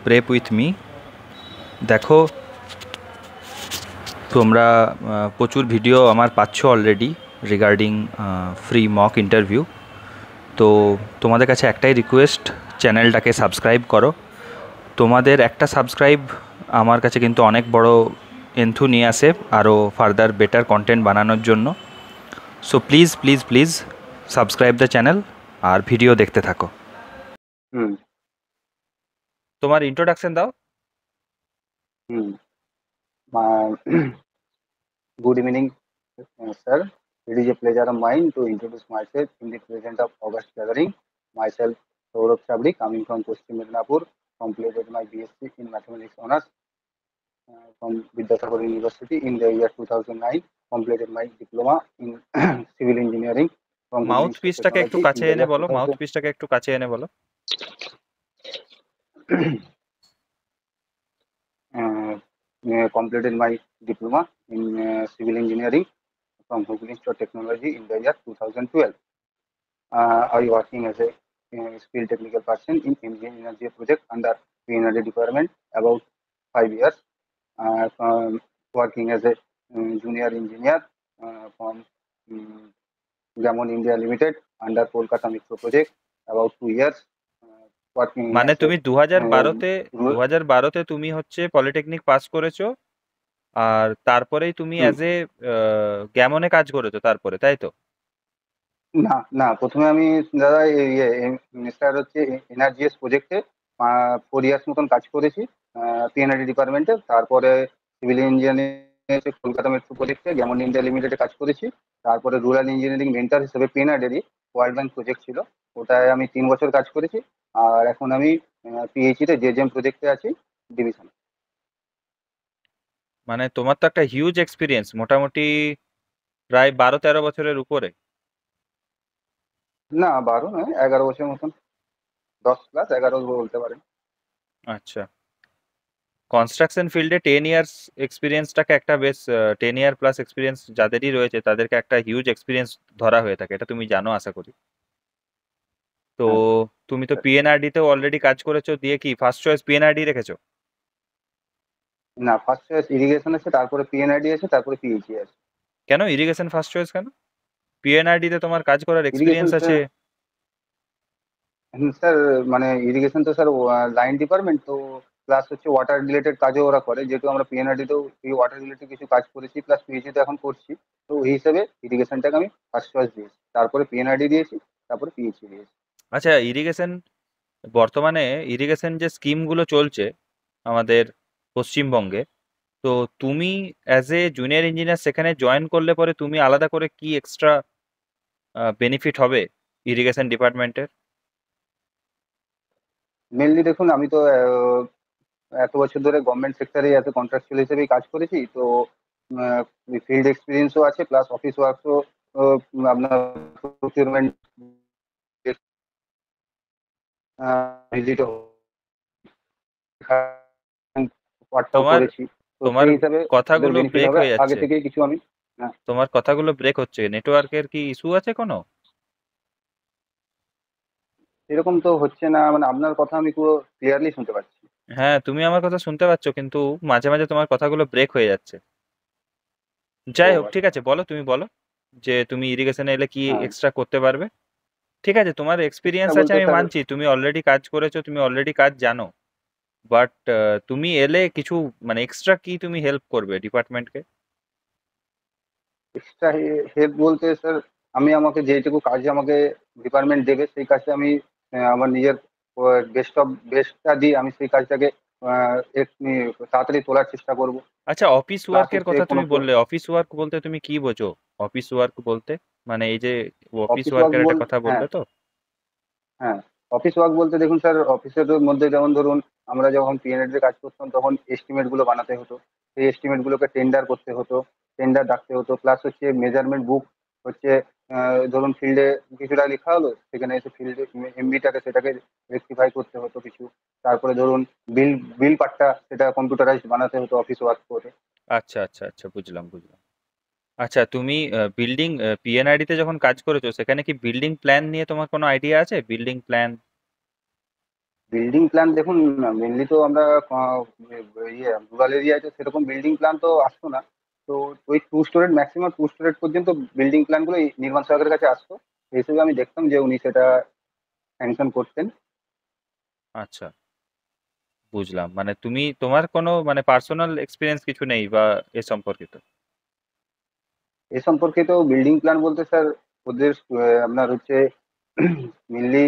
Prep with me. দেখো, তোমরা প্রচুর ভিডিও আমার পাচ্ছ already regarding free mock interview. তো তোমাদের কাছে একটাই রিকোয়েস্ট, চ্যানেলটাকে সাবস্ক্রাইব করো। তোমাদের একটা সাবস্ক্রাইব আমার কাছে কিন্তু অনেক বড় এন্থু নিয়ে আসে আরও ফার্দার বেটার কন্টেন্ট বানানোর জন্য। So please please please subscribe the channel আর ভিডিও দেখতে থাকো। হুম তোমার ইন্ট্রোডাকশন দাও। হুম Good evening, sir. It is a pleasure of mine to introduce myself in the present of August gathering. Myself, Saurabh Sabri, coming from Paschim Midnapur, completed my BSc in Mathematics Honours from Vidyasagar University in the year 2009. Completed my diploma in civil engineering from Hooghly mouth Institute of পিসটাকে একটু Technology in কাছে the এনে year বলো, mouth 2000. পিসটাকে একটু কাছে এনে বলো। Completed my diploma in civil engineering from Hooghly Institute of Technology in the year 2012. I working as a skilled technical person in engineering energy project under PNRD department about 5 years. Working as a junior engineer from Gamon India Limited under Kolkata Metro project about 2 years. Working মানে as a তুমি 2012-তে rural. 2012-তে তুমি হচ্ছে polytechnic pass করেছো, আর তারপরেই তুমি হুম, as a গ্যামনে কাজ করেছো তারপরে, তাই তো? না না প্রথমে আমি দাদা স্যার হচ্ছে এনআরজিএস প্রজেক্টে 4 ইয়ার্স মতন কাজ করেছি পিএনআরডি ডিপার্টমেন্টে। তারপরে সিভিল ইঞ্জিনিয়ারিং কলকাতা মেট্রো প্রজেক্টে যেমন ইন্ডিয়া লিমিটেডে কাজ করেছি। তারপরে রুরাল ইঞ্জিনিয়ারিং মেন্টর হিসেবে পিএনআরডি ওয়ার্ল্ড ব্যাংক প্রজেক্ট ছিল, ওটায় আমি 3 বছর কাজ করেছি। আর এখন আমি পিএইচডিতে জেজেম প্রজেক্টে আছি ডিভিশন। মানে তোমার তো একটা হিউজ এক্সপিরিয়েন্স, মোটামুটি প্রায় 12-13 বছরের উপরে। না 12 নয়, 11 বছর মতন, 10+11 বলতে পারেন। আচ্ছা, কনস্ট্রাকশন ফিল্ডে 10 ইয়ার্স এক্সপিরিয়েন্সটাকে একটা বেশ 10 ইয়ার প্লাস এক্সপিরিয়েন্স যাদেরই রয়েছে তাদেরকে একটা হিউজ এক্সপিরিয়েন্স ধরা হয়ে থাকে, এটা তুমি জানো আশা করি। তো হ্যাঁ তুমি তো পিএনআরডি তেও অলরেডি কাজ করেছো, দিয়ে কি ফার্স্ট চয়েস পিএনআরডি রেখেছো? না, ফার্স্ট চয়েস ইরিগেশন আছে, তারপরে পিএনআইডি আছে, তারপরে পিএইচডি আছে। কেন ইরিগেশন ফার্স্ট চয়েস কেন? পিএনআরডি তে তোমার কাজ করার ইরিগেশন এক্সপিরিয়েন্স আছে। স্যার, মানে ইরিগেশন তো স্যার লাইন ডিপার্টমেন্ট তো, প্লাস হচ্ছে ওয়াটার রিলেটেড কাজও ওরা করে, যেহেতু আমরা পিএনআরডি তেও এই ওয়াটার রিলেটেড কিছু কাজ করেছি, প্লাস পিএইচডি তো এখন করছি। তো এই হিসেবে ইরিগেশনটাকে আমি ফার্স্ট চয়েস দিয়েছি, তারপরে পিএনআরডি দিয়েছি, তারপরে পিএইচডি দিয়েছি। আচ্ছা, ইরিগেশন বর্তমানে ইরিগেশন যে স্কিমগুলো চলছে আমাদের পশ্চিমবঙ্গে, তো তুমি অ্যাজ এ জুনিয়র ইঞ্জিনিয়ার সেখানে জয়েন করলে পরে তুমি আলাদা করে কি এক্সট্রা বেনিফিট হবে ইরিগেশন ডিপার্টমেন্টের? মেনলি দেখুন, আমি তো এত বছর ধরে গভর্নমেন্ট সেক্টরে এত কন্ট্রাকচুয়াল হিসেবেই কাজ করেছি, তো ফিল্ড এক্সপিরিয়েন্সও আছে, প্লাস অফিস ওয়ার্কসও আপনার প্রকিউরমেন্ট ভিজিটও ওয়ার্কটাও তোমার করেছি। তো তোমার সেই হিসাবে ওদের কথাগুলো বেনিফিট ব্রেক হবে, হয়ে আগে যাচ্ছে। থেকেই কিছু আমি। হ্যাঁ, তোমার কথাগুলো ব্রেক হচ্ছে, নেটওয়ার্কের কি ইস্যু আছে কোনো? এরকম তো হচ্ছে না, মানে আপনার কথা আমি পুরো ক্লিয়ারলি শুনতে পাচ্ছি। হ্যাঁ, তুমি আমার কথা শুনতে পাচ্ছ, কিন্তু মাঝে মাঝে তোমার কথাগুলো ব্রেক হয়ে যাচ্ছে। ও যাই হোক, ঠিক আচ্ছা। আছে, বলো, তুমি বলো যে তুমি ইরিগেশনে এলে কি হ্যাঁ, এক্সট্রা করতে পারবে। ঠিক আছে, তোমার এক্সপিরিয়েন্স এক্সট্রা আছে বলতে আমি স্যার, মানছি, তুমি অলরেডি কাজ করেছো, তুমি অলরেডি কাজ জানো, বাট তুমি এলে কিছু মানে এক্সট্রা কি তুমি হেল্প করবে ডিপার্টমেন্টকে? এক্সট্রা হেল্প বলতে স্যার, আমি আমাকে যেটুকু কাজ আমাকে ডিপার্টমেন্ট দেবে সেই কাজটা আমি আমার নিজের বেস্টটা দিয়ে আমি সেই কাজটাকে তাড়াতাড়ি তোলার চেষ্টা করব। আচ্ছা, অফিস প্লাস ওয়ার্কের হচ্ছে কথা কোনো তুমি বললে, অফিস ওয়ার্ক বলতে তুমি কি বোঝো? অফিস ওয়ার্ক বলতে মানে এই যে অফিস অফিস ওয়ার্ক ওয়ার্কের একটা বল কথা হ্যাঁ, বললে তো। হ্যাঁ, অফিস ওয়ার্ক বলতে দেখুন স্যার, অফিসের মধ্যে যেমন ধরুন, আমরা যখন পিএনএড কাজ করতাম তখন এস্টিমেট গুলো বানাতে হতো। সেই এস্টিমেট গুলোকে টেন্ডার করতে হতো, টেন্ডার ডাকতে হতো, প্লাস হচ্ছে মেজারমেন্ট বুক হচ্ছে ধরুন ফিল্ডে কিছুটা লেখা হলো, সেখানে এসে ফিল্ডে এমবিটাকে সেটাকে রেক্টিফাই করতে হতো কিছু। তারপরে ধরুন বিল বিল পার্টটা সেটা কম্পিউটারাইজড বানাতে হতো অফিস ওয়ার্ক করে। আচ্ছা আচ্ছা আচ্ছা, বুঝলাম বুঝলাম। আচ্ছা, তুমি বিল্ডিং পিএনআইডি তে যখন কাজ করেছো সেখানে কি বিল্ডিং প্ল্যান নিয়ে তোমার কোনো আইডিয়া আছে? Building plan? বিল্ডিং প্ল্যান দেখুন, মেনলি তো আমরা রুরাল এরিয়ায় তো সেরকম বিল্ডিং প্ল্যান তো আসতো না। তো ওই 2 স্টোরেজ, ম্যাক্সিমাম 2 স্টোরেজ পর্যন্ত বিল্ডিং প্ল্যান গুলো এই নির্মাণ সহায়কের কাছে আসতো। সেই হিসেবে আমি দেখতাম যে উনি সেটা স্যাংশন করতেন। আচ্ছা, বুঝলাম। মানে তুমি তোমার কোনো মানে পার্সোনাল এক্সপিরিয়েন্স কিছু নেই বা এ সম্পর্কিত? এ সম্পর্কে তো বিল্ডিং প্ল্যান বলতে স্যার ওদের আপনার হচ্ছে মেনলি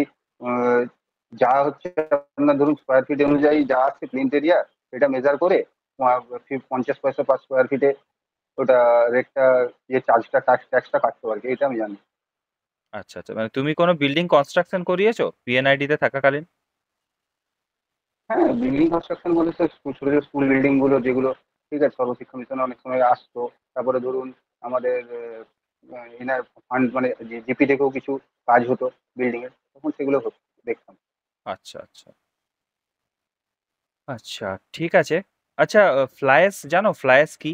যা হচ্ছে আপনার ধরুন স্কোয়ার ফিট অনুযায়ী যা আছে প্লিন্থ এরিয়া, সেটা মেজার করে 50 পয়সা পার স্কোয়ার ফিটে ওটা রেটটা, যে চার্জটা ট্যাক্সটা কাটতে পারবে, এটা আমি জানি। আচ্ছা আচ্ছা, মানে তুমি কোনো বিল্ডিং কনস্ট্রাকশন করিয়েছো পিএনআইডি তে থাকাকালীন? হ্যাঁ, বিল্ডিং কনস্ট্রাকশন বলে স্যার ছোট ছোট স্কুল বিল্ডিং গুলো যেগুলো, ঠিক আছে, সর্বশিক্ষা মিশনে অনেক সময় আসতো। তারপরে ধরুন আমাদের এনার ফান্ড মানে জিপি থেকেও কিছু কাজ হতো বিল্ডিং এর, তখন সেগুলো হতো, দেখতাম। আচ্ছা আচ্ছা আচ্ছা, ঠিক আছে। আচ্ছা, ফ্লাইস জানো? ফ্লাইস কি?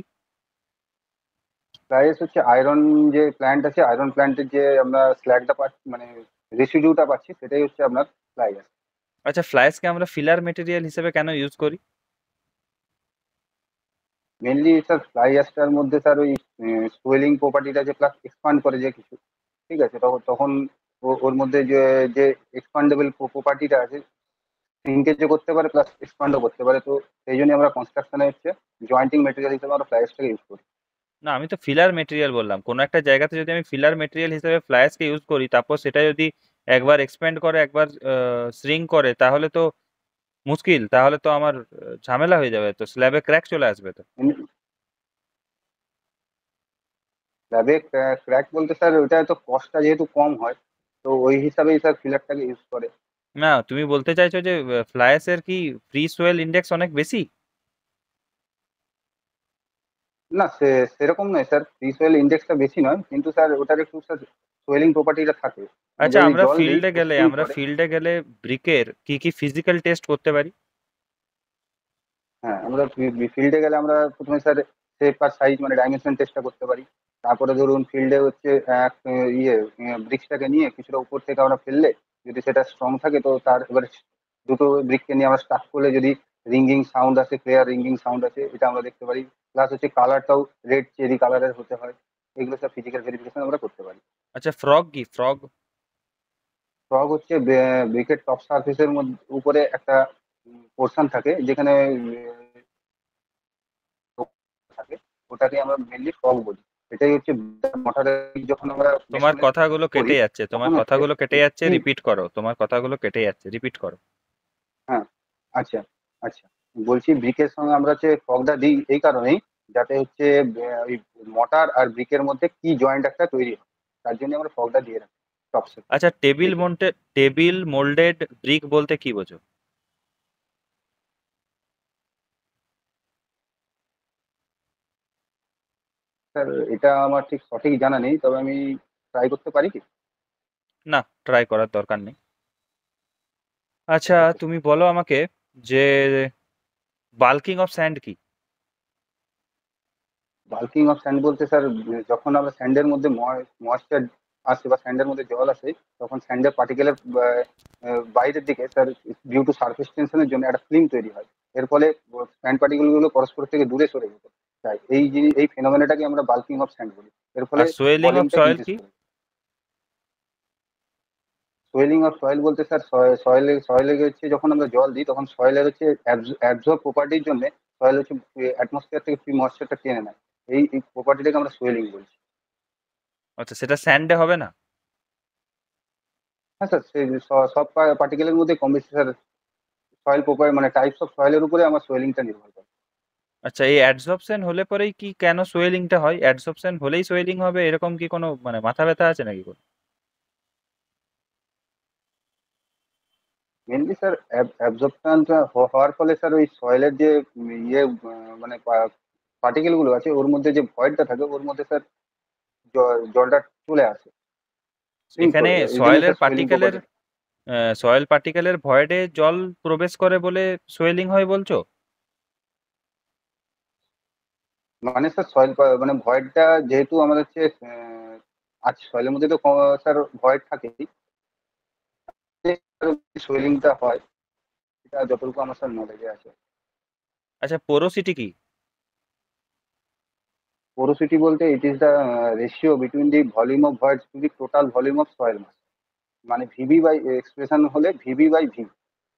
প্রাইস হচ্ছে আয়রন, যে প্ল্যান্ট আছে আয়রন প্ল্যান্টের যে আমরা স্ল্যাগটা পাচ্ছি মানে রেসিডিউটা পাচ্ছি, সেটাই হচ্ছে আপনার ফ্লাই অ্যাশ। আচ্ছা, ফ্লাইসকে আমরা ফিলার মেটেরিয়াল হিসেবে কেন ইউজ করি? মেনলি স্যার ফ্লাই অ্যাশটার মধ্যে স্যার ওই সোয়েলিং প্রপার্টিটা যে প্লাস এক্সপান্ড করে যে কিছু, ঠিক আছে, তখন তখন ওর মধ্যে যে যে এক্সপান্ডেবল প্রপার্টিটা আছে, সিঙ্কেজও করতে পারে প্লাস এক্সপান্ডও করতে পারে। তো সেই জন্য আমরা কনস্ট্রাকশনে হচ্ছে জয়েন্টিং মেটেরিয়াল হিসেবে আমরা ফ্লাই অ্যাশটাকে ইউজ করি। না, আমি তো ফিলার মেটেরিয়াল বললাম। কোনো একটা জায়গাতে যদি আমি ফিলার মেটেরিয়াল হিসেবে ফ্লাইসকে ইউজ করি, তারপর সেটা যদি একবার এক্সপ্যান্ড করে একবার শ্রিঙ্ক করে, তাহলে তো মুশকিল। তাহলে তো আমার ঝামেলা হয়ে যাবে, তো স্ল্যাবে ক্র্যাক চলে আসবে তো। স্ল্যাবে ক্র্যাক বলতে স্যার ওটা তো কস্টটা যেহেতু কম হয়, তো ওই হিসাবেই স্যার ফিলারটাকে ইউজ করে। না, তুমি বলতে চাইছো যে ফ্লাইসের কি ফ্রি সোয়েল ইন্ডেক্স অনেক বেশি? না, সেরকম নয় স্যার, ফ্রি সোয়েল ইন্ডেক্সটা বেশি নয়, কিন্তু স্যার ওটার একটু স্যার সোয়েলিং প্রপার্টিটা থাকে। মানে আচ্ছা, যদি আমরা জল দিই ফিল্ডে ও গেলে সিঙ্ক আমরা করে। ফিল্ডে গেলে ব্রিকের কি কি ফিজিক্যাল টেস্ট করতে পারি? হ্যাঁ, আমরা ফিল্ডে গেলে আমরা প্রথমে স্যার শেপ আর সাইজ মানে ডাইমেনশন টেস্টটা করতে পারি। তারপরে ধরুন ফিল্ডে হচ্ছে এক ব্রিক্সটাকে নিয়ে কিছুটা উপর থেকে আমরা ফেললে, যদি সেটা স্ট্রং থাকে তো তার এবার দুটো ব্রিককে নিয়ে আমরা স্টার্ট করলে যদি রিঙ্গিং সাউন্ড আসে, ক্লিয়ার রিঙ্গিং সাউন্ড আছে, এটা আমরা দেখতে পারি। প্লাস হচ্ছে কালারটাও রেড চেরি কালারের হতে হয়। এগুলো সব ফিজিক্যাল ভেরিফিকেশন আমরা করতে পারি। আচ্ছা, ফ্রগ কি? ফ্রগ? ফ্রগ হচ্ছে ব্রিকের টপ সারফেসের মধ্যে উপরে একটা পোর্শন থাকে যেখানে থাকে, ওটাকে আমরা মেনলি ফগ বলি। এটাই হচ্ছে মোটরে যখন আমরা তোমার মেশিনে কথাগুলো করি কেটে যাচ্ছে, তোমার তখন হচ্ছে কথাগুলো কেটে যাচ্ছে, হুম, রিপিট করো। তোমার কথাগুলো কেটে যাচ্ছে, রিপিট করো। হ্যাঁ, আচ্ছা আচ্ছা, বলছি ব্রিকের সঙ্গে আমরা হচ্ছে ফগটা দিই এই কারণেই, যাতে হচ্ছে ওই মোটর আর ব্রিকের মধ্যে কি জয়েন্ট একটা তৈরি হয়, তার জন্য আমরা ফগটা দিয়ে রাখি টপসে আচ্ছা, ব্রিকে। টেবিল মোল্ডেড ব্রিক বলতে কি বোঝো? স্যার এটা আমার ঠিক সঠিক জানা নেই, তবে আমি ট্রাই করতে পারি কি। না, ট্রাই করার দরকার নেই। আচ্ছা, আচ্ছা, তুমি বলো আমাকে যে বাল্কিং অফ স্যান্ড কি? বাল্কিং অফ স্যান্ড বলতে স্যার যখন আমরা স্যান্ডের মধ্যে ময়েশ্চার আসে বা স্যান্ডের মধ্যে জল আসে, তখন স্যান্ডের পার্টিকেলের বাইরের দিকে স্যার ডিউ টু সারফেস টেনশনের জন্য একটা ফিল্ম তৈরি হয়। এর ফলে স্যান্ড পার্টিকেল গুলো পরস্পর থেকে দূরে সরে যেত। তাই এই জিনিস, এই ফেনোমেনাটাকে আমরা বাল্কিং অফ স্যান্ড বলি। এর ফলে আর সোয়েলিং অফ ভলিউমটা সয়েল ইনক্রিজ কি? করে। সোয়েলিং অফ সয়েল বলতে স্যার সয়েলে সয়েলে হচ্ছে যখন আমরা জল দিই তখন সয়েলের হচ্ছে অ্যাবজর্ব প্রপার্টির জন্য সয়েল হচ্ছে অ্যাটমসফিয়ার থেকে ফ্রি ময়েশ্চারটা টেনে নেয়। এই প্রপার্টিটাকে আমরা সোয়েলিং বলছি। আচ্ছা, সেটা স্যান্ডে হবে না? হ্যাঁ স্যার, সেই সব পার্টিকেলের মধ্যে কম বেশি স্যার সয়েল প্রপার মানে টাইপস অফ সয়েলের উপরে আমার সোয়েলিংটা নির্ভর করে। আচ্ছা, এই অ্যাডসর্পশন হলে পরেই কি কেন সোয়েলিংটা হয়? অ্যাডসর্পশন হলেই সোয়েলিং হবে এরকম কি কোনো মানে মাথা ব্যথা আছে নাকি কোনো? মেনলি স্যার অ্যাবজর্পশনটা হওয়ার ফলে স্যার ওই সয়েলের যে ইয়ে মানে পার্টিকেল গুলো আছে ওর মধ্যে যে ভয়েডটা থাকে ওর মধ্যে স্যার জলটা চলে আসে, সিঙ্ক এখানে করে যায়, এই জন্য সয়েলের স্যার সোয়েলিং পার্টিকেলের প্রপার্টি। সয়েল পার্টিকেলের ভয়েডে জল প্রবেশ করে বলে সোয়েলিং হয় বলছো? মানে স্যার সয়েল মানে ভয়েডটা যেহেতু আমাদের হচ্ছে আছে সয়েলের মধ্যে তো স্যার ভয়েড থাকেই, সোয়েলিংটা হয়। এটা যতটুকু আমার স্যার নলেজে আছে। আচ্ছা, পোরোসিটি কি? পোরোসিটি বলতে it is the ratio between the volume of voids to the total volume of soil mass. মানে ভিবি বাই এক্সপ্রেশন হলে ভিবি বাই ভি,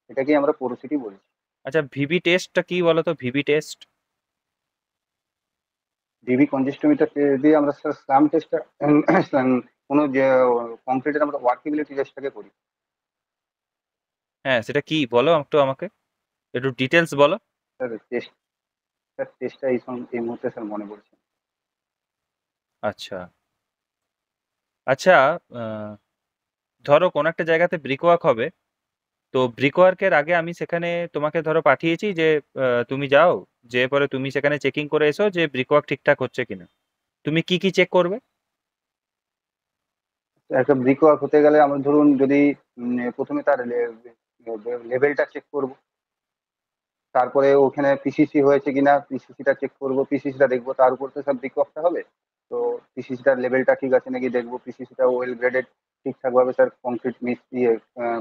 এটাকেই আমরা পোরোসিটি বলি। আচ্ছা, ভিবি টেস্টটা কি বলো তো, ভিবি টেস্ট? ভিবি কনজেস্টোমিটার দিয়ে আমরা স্যার স্লাম টেস্টটা কোনো যে কংক্রিটের আমরা ওয়ার্কেবিলিটি টেস্টটাকে করি। হ্যাঁ, সেটা কি বলো একটু আমাকে, একটু ডিটেলস বলো। স্যার টেস্ট, স্যার টেস্টটা এই মুহূর্তে স্যার মনে পড়ছে না। আচ্ছা আচ্ছা, আহ, ধরো কোন একটা জায়গাতে ব্রিকওয়ার্ক হবে, তো ব্রিকওয়ার্কের আগে আমি সেখানে তোমাকে ধরো পাঠিয়েছি যে তুমি যাও, যে পরে তুমি সেখানে চেকিং করে এসো যে ব্রিকওয়ার্ক ঠিকঠাক হচ্ছে কিনা। তুমি কি কি চেক করবে? একটা ব্রিক ওয়ার্ক হতে গেলে আমরা ধরুন যদি প্রথমে তার লেভেলটা চেক করব, তারপরে ওখানে পিসিসি হয়েছে কিনা পিসিসিটা চেক করব, পিসিসিটা দেখবো, তার উপর তো সব ব্রিক ওয়ার্কটা হবে। তো পিসিসিটার লেভেলটা ঠিক আছে নাকি দেখবো, পিসিসিটা ওয়েল গ্রেডেড ঠিকঠাক ভাবে স্যার কংক্রিট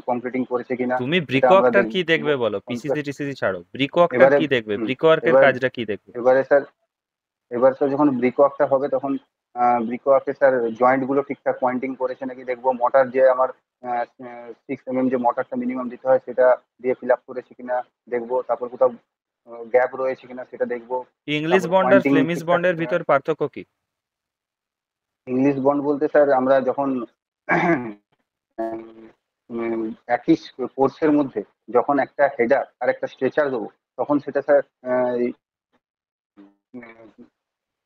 কংক্রিটিং করেছে কিনা, তুমি এটা আমরা ব্রিকওয়ার্কটার কি দেখবো। দেখবে বলো, পিসিসি টিসিসি ছাড়ো, ব্রিকওয়ার্কটার এবারে কি দেখবে, হুম, ব্রিকওয়ার্কের এবার কাজটা কি দেখবে? এবারে স্যার এবার স্যার যখন ব্রিক ওয়ার্কটা হবে তখন ব্রিক ওয়ার্কে স্যার জয়েন্ট গুলো ঠিকঠাক পয়েন্টিং করেছে নাকি দেখবো, মটার যে আমার 6 mm যে মটারটা মিনিমাম দিতে হয় সেটা দিয়ে ফিল আপ করেছে কিনা দেখবো, তারপর কোথাও গ্যাপ রয়েছে কিনা সেটা দেখবো, ইংলিশ তারপর বন্ড আর পয়েন্টিং ফ্লেমিশ ঠিকঠাক। বন্ডের ভিতর পার্থক্য কি? ইংলিশ বন্ড বলতে স্যার আমরা যখন একই কোর্সের মধ্যে যখন একটা হেডার আর একটা স্ট্রেচার দেবো, তখন সেটা স্যার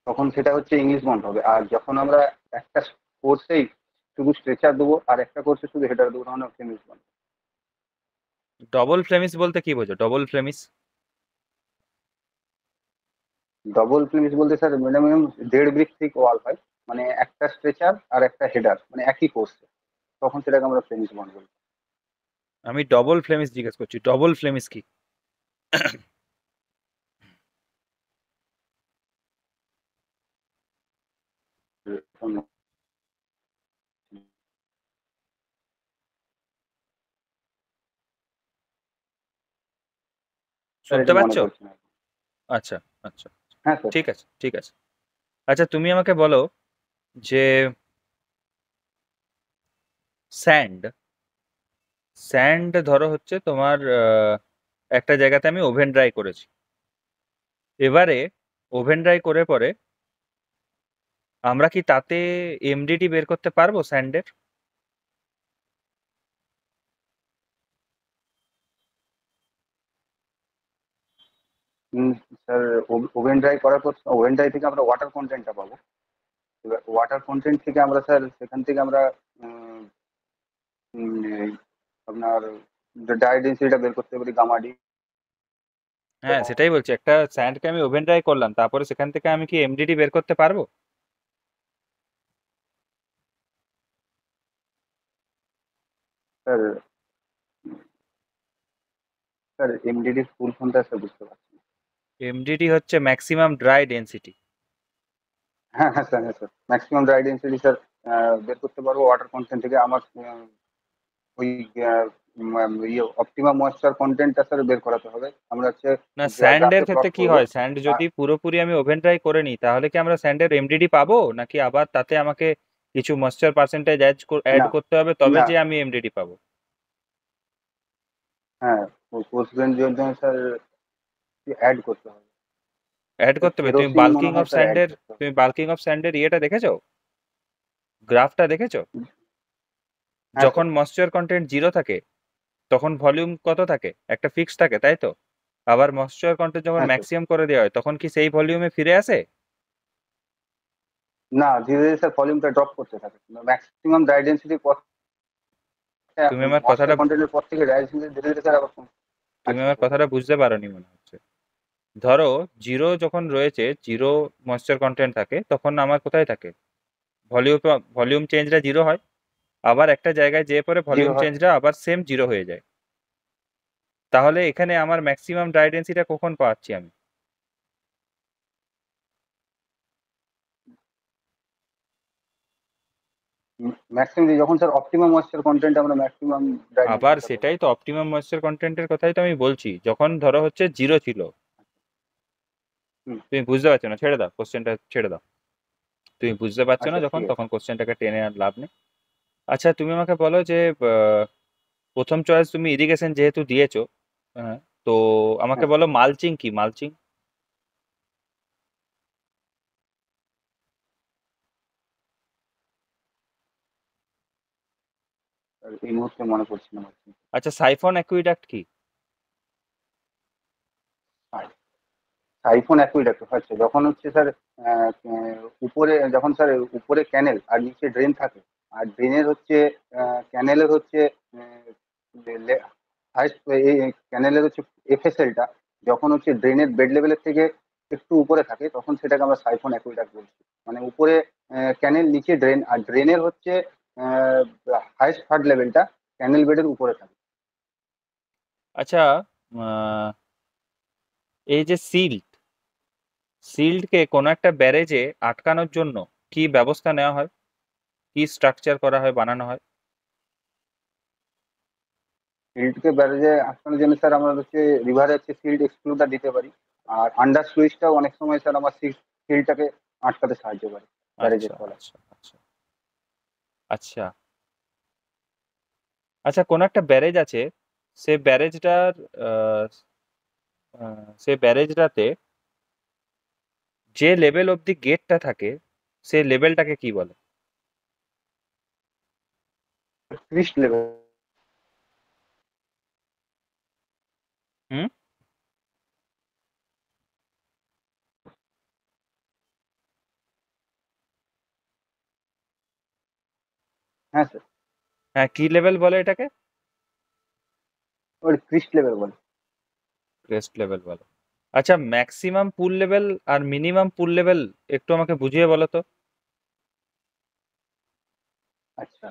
তখন সেটা হচ্ছে ইংলিশ বন্ড হবে। আর যখন আমরা একটা কোর্সেই শুধু স্ট্রেচার দেবো আর একটা কোর্সে শুধু হেডার দেবো, তখন হচ্ছে ইংলিশ বন্ড। ডবল ফ্লেমিশ বলতে কি বোঝো, ডবল ফ্লেমিশ? ডবল ফিনিশ বলতে স্যার মিনিমাম 1.5 ব্রিক থিক ওয়াল হয়, মানে একটা স্ট্রেচার আর একটা হেডার মানে একই কোর্সে, তখন সেটাকে আমরা ফিনিশ বন্ড বলি। আমি ডবল ফ্লেমিশ জিজ্ঞেস করছি, ডবল ফ্লেমিশ কি? স্যার শুনতে এটা মনে পাচ্ছ? পড়ছে না। আচ্ছা আচ্ছা, হ্যাঁ স্যার। ঠিক আছে ঠিক আছে। আচ্ছা, তুমি আমাকে বলো যে স্যান্ড, স্যান্ড ধরো হচ্ছে তোমার একটা জায়গাতে আমি ওভেন ড্রাই করেছি। এবারে ওভেন ড্রাই করে পরে আমরা কি তাতে এমডিটি বের করতে পারবো স্যান্ডের? স্যার ওভেন ড্রাই করার পর ওভেন ড্রাই থেকে আমরা ওয়াটার কন্টেন্টটা পাবো। এবার ওয়াটার কন্টেন্ট থেকে আমরা স্যার সেখান থেকে আমরা উম, উম, আপনার ডাই ডেন্সিটিটা বের করতে পারি, গামাডি। হ্যাঁ, সেটাই বলছি, একটা স্যান্ডকে আমি ওভেন ড্রাই করলাম, তারপরে সেখান থেকে আমি কি এমডিটি বের করতে পারবো? স্যার স্যার এমডিডি ফুল ফর্মটা স্যার বুঝতে পারছি না। এমডিটি হচ্ছে ম্যাক্সিমাম ড্রাই ডেন্সিটি। হ্যাঁ হ্যাঁ স্যার, হ্যাঁ sir, maximum dry density sir বের করতে পারবো ওয়াটার কন্টেন্ট থেকে। আমার ওই ইয়ে অপটিমাম ময়েশ্চার কন্টেন্টটা স্যার বের করাতে হবে। আমরা হচ্ছে না, স্যান্ডের যাকে প্লট ক্ষেত্রে কি করবো। হয়, স্যান্ড যদি পুরোপুরি আমি ওভেন ড্রাই করে নিই তাহলে কি আমরা স্যান্ডের এমডিডি পাবো, নাকি আবার তাতে আমাকে কিছু ময়েশ্চার পার্সেন্টেজ অ্যাড না করতে হবে তবে না যে আমি এমডিডি পাবো? হ্যাঁ, পোস্টগ্রেন জন্য স্যার অ্যাড করতে হবে। অ্যাড করতে হবে? তুমি কেরোসিন মনে বাল্কিং অফ হয় স্যার অ্যাড স্যান্ডের, করতে হবে। তুমি বাল্কিং অফ স্যান্ডের ইয়েটা দেখেছো, গ্রাফটা দেখেছো? হ্যাঁ যখন স্যার। ময়েশ্চার কন্টেন্ট জিরো থাকে তখন ভলিউম কত থাকে, একটা ফিক্স থাকে তাই তো? আবার ময়েশ্চার কন্টেন্ট যখন হ্যাঁ স্যার। ম্যাক্সিমাম করে দেওয়া হয় তখন কি সেই ভলিউমে ফিরে আসে? না, ধীরে ধীরে স্যার ভলিউমটা ড্রপ করতে থাকে। ম্যাক্সিমাম ড্রাই ডেন্সিটির পর তুমি আমার ময়েশ্চার কথাটা কন্টেন্টের পর থেকে ড্রাই ডেন্সিটি ধীরে ধীরে স্যার আবার তুমি আচ্ছা আমার বলুন। কথাটা বুঝতে পারোনি মনে হচ্ছে। ধরো জিরো যখন রয়েছে, জিরো ময়েশ্চার কন্টেন্ট থাকে, তখন আমার কোথায় থাকে ভলিউম, ভলিউম চেঞ্জটা জিরো হয়। আবার একটা জায়গায় যেয়ে পরে ভলিউম জিরো হয়। চেঞ্জটা আবার সেম জিরো হয়ে যায়। তাহলে এখানে আমার ম্যাক্সিমাম ড্রাই ডেন্সিটা কখন পাচ্ছি আমি? ম্যাক্সিমাম যখন স্যার অপটিমাম ময়েশ্চার কন্টেন্ট আমরা ম্যাক্সিমাম ড্রাইভিং আবার খরচা করবো। সেটাই তো অপটিমাম ময়েশ্চার কন্টেন্টের কথাই তো আমি বলছি, যখন ধরো হচ্ছে জিরো ছিল। হুম, তুমি বুঝতে পারছো না, ছেড়ে দাও কোশ্চেনটা, ছেড়ে দাও। তুমি বুঝতে পারছো না আচ্ছা যখন, ঠিক আছে। তখন কোশ্চেনটাকে টেনে আর লাভ নেই। আচ্ছা তুমি আমাকে বলো যে আহ, প্রথম চয়েস তুমি ইরিগেশন যেহেতু দিয়েছো, হ্যাঁ, তো আমাকে হ্যাঁ, বলো মালচিং কি, মালচিং? আর এই মুহূর্তে মনে পড়ছে না হচ্ছে। আচ্ছা সাইফন অ্যাকুইডাক্ট কি? সাইফন অ্যাকুইডাক্ট আচ্ছা, যখন হচ্ছে স্যার উপরে, যখন স্যার উপরে ক্যানেল আর নিচে ড্রেন থাকে, আর ড্রেনের হচ্ছে ক্যানেলের হচ্ছে হাইস্ট, এই ক্যানেলের হচ্ছে এফএসএলটা যখন হচ্ছে ড্রেনের বেড লেভেলের থেকে একটু উপরে থাকে, তখন সেটাকে আমরা সাইফন অ্যাকুইডাক্ট বলছি। মানে উপরে ক্যানেল, নিচে ড্রেন, আর ড্রেনের হচ্ছে হাইস্ট ফ্লাড লেভেলটা ক্যানেল বেডের উপরে থাকে। আচ্ছা আহ, এই যে সিল্ডকে কোনো একটা ব্যারেজে আটকানোর জন্য কি ব্যবস্থা নেওয়া হয়, কি স্ট্রাকচার করা হয়, বানানো হয়? সিল্টকে ব্যারেজে আটকানোর জন্য স্যার আমরা হচ্ছে রিভারে হচ্ছে সিল্ট এক্সক্লুডার দিতে পারি। আর আন্ডার সুইচটাও অনেক সময় স্যার আমার সিল্টটাকে আটকাতে সাহায্য করে আচ্ছা ব্যারেজের তলায়। আচ্ছা আচ্ছা আচ্ছা আচ্ছা কোন একটা ব্যারেজ আছে, সে ব্যারেজটার সে ব্যারেজটাতে যে লেভেল অব্দি গেটটা থাকে, সে লেভেলটাকে কি বলে? Crest level. হুম। হ্যাঁ স্যার, হ্যাঁ, কি লেভেল বলে এটাকে? ওর ক্রিস্ট লেভেল বলে। ক্রেস্ট লেভেল বলে। আচ্ছা ম্যাক্সিমাম পুল লেভেল আর মিনিমাম পুল লেভেল একটু আমাকে বুঝিয়ে বলো তো। আচ্ছা,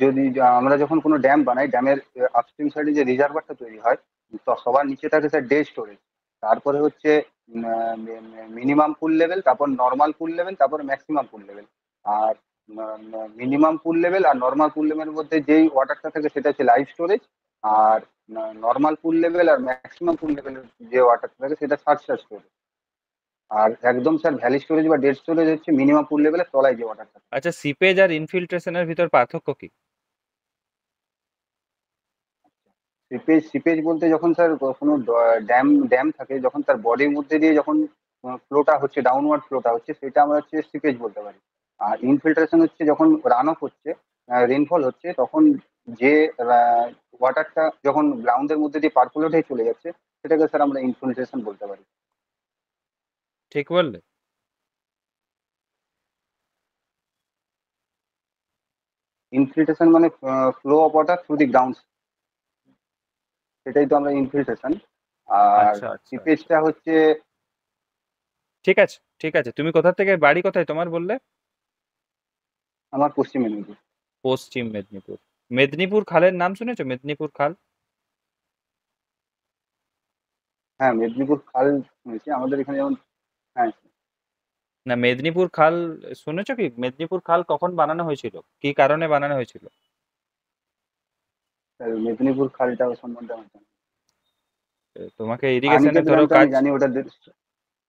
যদি আমরা যখন কোনো ড্যাম বানাই, ড্যামের আপস্ট্রিম সাইডে যে রিজার্ভারটা তৈরি হয়, তো সবার নিচে থাকে স্যার ডে স্টোরেজ। তারপরে হচ্ছে মিনিমাম পুল লেভেল, তারপর নর্মাল পুল লেভেল, তারপর ম্যাক্সিমাম পুল লেভেল। আর মিনিমাম পুল লেভেল আর নর্মাল পুল লেভেলের মধ্যে যেই ওয়াটারটা থাকে সেটা হচ্ছে লাইভ স্টোরেজ। আর নর্মাল পুল লেভেল আর ম্যাক্সিমাম পুল লেভেলের যে ওয়াটারটা থাকে সেটা সারফেস স্টোরেজ। আর একদম স্যার ভ্যালি স্টোরেজ বা ডেড স্টোরেজ হচ্ছে মিনিমাম পুল লেভেলের তলায় যে ওয়াটারটা থাকে। আচ্ছা সিপেজ আর ইনফিল্ট্রেশনের ভিতর পার্থক্য কি? সিপেজ, সিপেজ বলতে যখন স্যার কোনো ড্যাম ড্যাম থাকে, যখন তার বডির মধ্যে দিয়ে যখন ফ্লোটা হচ্ছে, ডাউনওয়ার্ড ফ্লোটা হচ্ছে, সেটা আমরা হচ্ছে সিপেজ বলতে পারি। আর ইনফিল্ট্রেশন হচ্ছে যখন রান অফ হচ্ছে, রেনফল হচ্ছে, তখন যে ওয়াটারটা যখন গ্রাউন্ডের মধ্যে দিয়ে পার্কুলেট হয়ে চলে যাচ্ছে, সেটাকে স্যার আমরা ইনফিল্ট্রেশন বলতে পারি। ঠিক বললে? ইনফিল্ট্রেশন মানে flow of water through the ground, সেটাই তো আমরা ইনফিল্ট্রেশন। আর আচ্ছা আচ্ছা আচ্ছা। সিপেজটা হচ্ছে ঠিক আছে ঠিক আছে, তুমি কোথা থেকে, বাড়ি কোথায় তোমার বললে? আমার পশ্চিম মেদিনীপুর। পশ্চিম মেদিনীপুর। মেদিনীপুর খালের নাম শুনেছো, মেদিনীপুর খাল? হ্যাঁ, মেদিনীপুর খাল শুনেছি, আমাদের এখানে যেমন। হ্যাঁ, না মেদিনীপুর খাল শুনেছো কি? মেদিনীপুর খাল কখন বানানো হয়েছিল, কি কারণে বানানো হয়েছিল? স্যার মেদিনীপুর খালটা সম্বন্ধে আমার জানা নেই। তোমাকে ইরিগেশনে আনিকেত ধরো ড্যামটা আমি কাজ, জানি, ওটা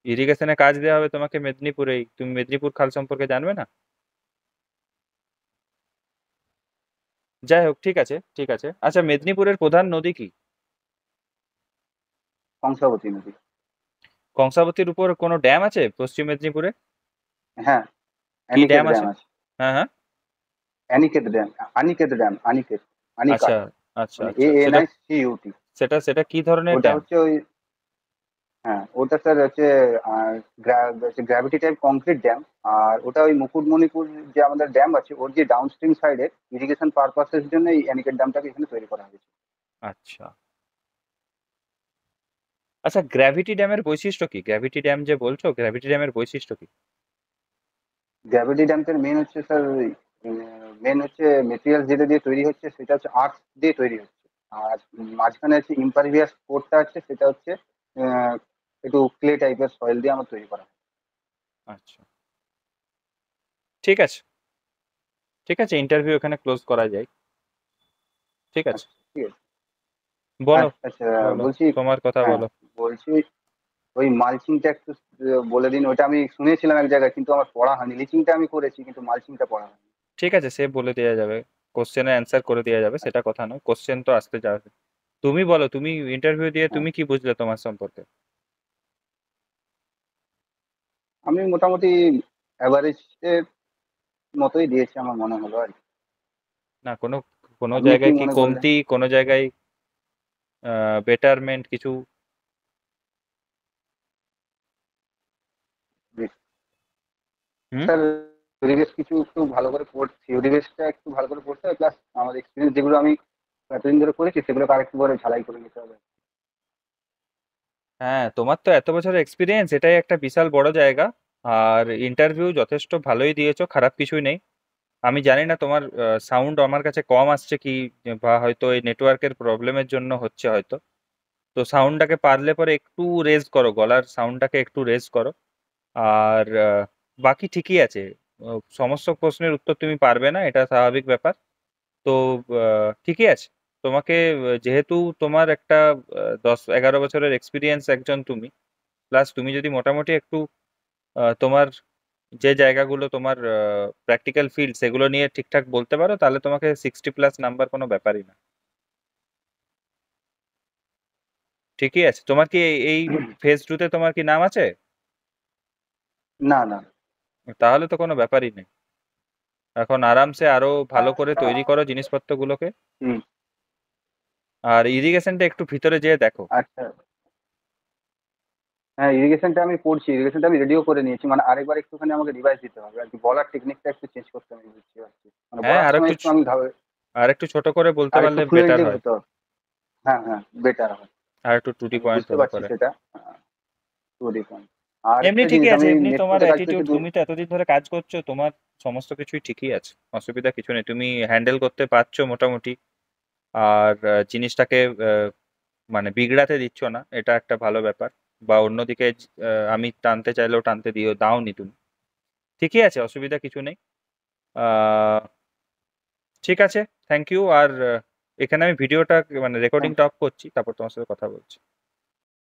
ইরিগেশনে কাজ দেওয়া হবে তোমাকে মেদিনীপুরেই, তুমি মেদিনীপুর খাল সম্পর্কে জানবে না? যাই হোক, ঠিক আছে ঠিক আছে। আচ্ছা মেদিনীপুরের প্রধান নদী কি? কংসাবতী নদী। কংসাবতীর উপর কোনো ড্যাম আছে পশ্চিম মেদিনীপুরে? হ্যাঁ, কি অ্যানিকেত ড্যাম ড্যাম আছে? আছে। হ্যাঁ হ্যাঁ। অ্যানিকেত ড্যাম, আনিকেত ড্যাম, আনিকেত, আনিকাট, আচ্ছা আচ্ছা মানে আচ্ছা, সেটা ANICUT। সেটা সেটা কি ধরনের ওটা ড্যাম? হচ্ছে ওই, হ্যাঁ ওটা স্যার হচ্ছে গ্র্যাভিটি টাইপ কংক্রিট ড্যাম। আর ওটা ওই মুকুটমণিপুর যে আমাদের ড্যাম আছে, ওর যে ডাউনস্ট্রিম সাইডে ইরিগেশন পারপাসের জন্য এই অ্যানিকেট ড্যামটাকে এখানে তৈরি করা হয়েছে। আচ্ছা আচ্ছা, গ্র্যাভিটি ড্যামের বৈশিষ্ট্য কি? গ্র্যাভিটি ড্যাম যে বলছো, গ্র্যাভিটি ড্যামের বৈশিষ্ট্য কি? গ্র্যাভিটি ড্যামের মেন হচ্ছে স্যার, মেন হচ্ছে মেটেরিয়াল যেটা দিয়ে তৈরি হচ্ছে সেটা হচ্ছে আর্থ দিয়ে তৈরি হচ্ছে। আর মাঝখানে হচ্ছে ইম্পারভিয়াস কোটটা আছে, সেটা হচ্ছে আহ, একটু ক্লে টাইপের সয়েল দিয়ে আমার তৈরি করা হয়। আচ্ছা ঠিক আছে ঠিক আছে, ইন্টারভিউ এখানে ক্লোজ করা যায়। ঠিক আছে, আচ্ছা ঠিক আছে। বলো। আচ্ছা বলো, বলছি, তোমার কথা হ্যাঁ বলো। বলছি ওই মালচিংটা একটু বলে দিন। ওইটা আমি শুনেছিলাম এক জায়গায়, কিন্তু আমার পড়া হয়নি। লিচিংটা আমি করেছি কিন্তু মালচিংটা পড়া হয়নি। ঠিক আছে, সে বলে দেওয়া যাবে, কোশ্চেনের অ্যান্সার করে দেওয়া যাবে, সেটা কথা নয়, কোশ্চেন তো আসতে যাবে। তুমি বলো, তুমি ইন্টারভিউ দিয়ে হ্যাঁ তুমি কি বুঝলে তোমার সম্পর্কে? আমি মোটামুটি অ্যাভারেজ এর মতোই দিয়েছি আমার মনে হলো আর কি। না, কোনো কোনো আপনি কি জায়গায় কি মনে করলেন? কমতি, কোনো জায়গায় বেটারমেন্ট কিছু? হুম। স্যার থিওরি বেস কিছু একটু ভালো করে থিওরি বেসটা একটু ভালো করে পড়তে হবে, প্লাস আমার এক্সপিরিয়েন্স যেগুলো আমি এতদিন ধরে করেছি সেগুলোকে আরেকটু করে ঝালাই করে নিতে হবে। হ্যাঁ, তোমার তো এত বছরের এক্সপিরিয়েন্স, এটাই একটা বিশাল বড় জায়গা। আর ইন্টারভিউ যথেষ্ট ভালোই দিয়েছো, খারাপ কিছুই নেই। আমি জানি না তোমার সাউন্ড আমার কাছে কম আসছে কি, বা হয়তো এই নেটওয়ার্কের প্রবলেমের জন্য হচ্ছে হয়তো। তো সাউন্ডটাকে পারলে পরে একটু রেজ করো, গলার সাউন্ডটাকে একটু রেজ করো। আর বাকি ঠিকই আছে। সমস্ত প্রশ্নের উত্তর তুমি পারবে না, এটা স্বাভাবিক ব্যাপার। তো ঠিকই আছে। তোমাকে যেহেতু তোমার একটা 10-11 বছরের এক্সপিরিয়েন্স একজন তুমি, প্লাস তুমি যদি মোটামুটি একটু তোমার যে জায়গাগুলো তোমার প্র্যাকটিক্যাল ফিল্ড সেগুলো নিয়ে ঠিকঠাক বলতে পারো, তাহলে তোমাকে 60+ নাম্বার কোনো ব্যাপারই না। ঠিকই আছে। তোমার কি এই ফেজ টুতে তোমার কি নাম আছে? না না। তাহলে তো কোনো ব্যাপারই নেই। এখন আরামসে আরো ভালো করে তৈরি করো জিনিসপত্রগুলোকে। হুম। আর ইরিগেশনটা একটু ভিতরে যেয়ে দেখো। আচ্ছা, হ্যাঁ ইরিগেশনটা আমি পড়ছি, ইরিগেশনটা আমি রেডিও করে নিয়েছি, মানে আরেকবার একটুখানি আমাকে রিভাইজ দিতে হবে আর কি। বলার টেকনিকটা একটু চেঞ্জ করতে হবে, বুঝতে পারছি। মানে হ্যাঁ, বলার সময় একটু আমি আর একটু ছোট করে বলতে আর একটু পারলে বেটার ফ্লুয়েন্টলি হয়। হতে হবে। হ্যাঁ হ্যাঁ, বেটার হয়। আর একটু টুটি আমি পয়েন্ট বুঝতে হলে পারছি পরে। সেটা। Two different. আর এমনি একটা ঠিকই জিনিস, আছে, আমি এমনি তোমার মেট্রোতে কাজ অ্যাটিটিউড, করছি তুমি তো এতদিন ধরে কাজ করছো, তোমার সমস্ত কিছুই ঠিকই আছে, অসুবিধা কিছু নেই, তুমি হ্যান্ডেল করতে পারছো মোটামুটি। আর জিনিসটাকে মানে বিগড়াতে দিচ্ছ না, এটা একটা ভালো ব্যাপার। বা অন্যদিকে আমি টানতে চাইলেও টানতে দাওনি তুমি। ঠিকই আছে, অসুবিধা কিছু নেই। আহ, ঠিক আছে, থ্যাংক ইউ। আর এখানে আমি ভিডিওটা মানে হ্যাঁ রেকর্ডিংটা অফ করছি, তারপর তোমার সাথে কথা বলছি।